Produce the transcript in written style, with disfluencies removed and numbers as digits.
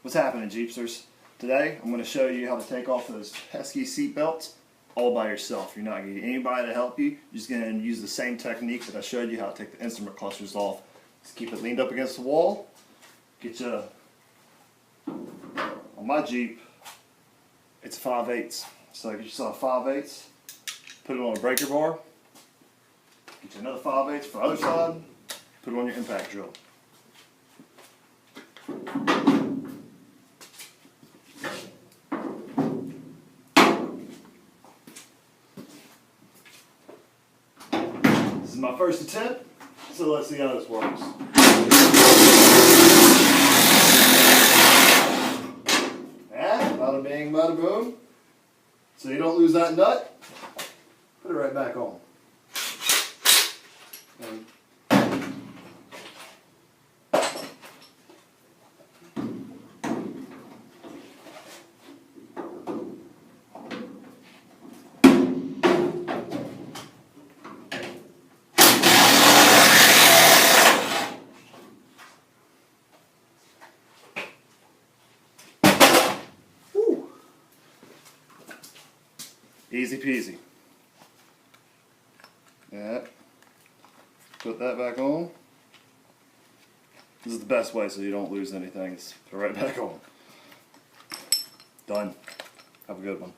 What's happening, Jeepsters? Today I'm going to show you how to take off those pesky seat belts all by yourself. You're not going to get anybody to help you. You're just going to use the same technique that I showed you how to take the instrument clusters off. Just keep it leaned up against the wall. Get you, on my Jeep, it's a 5/8. So get yourself a 5/8, put it on a breaker bar, get you another 5/8 for the other side, put it on your impact drill. This is my first attempt, so let's see how this works. And bada bing, bada boom. So you don't lose that nut, put it right back on. And easy peasy. Yeah. Put that back on. This is the best way so you don't lose anything. Is put it right back on. Done. Have a good one.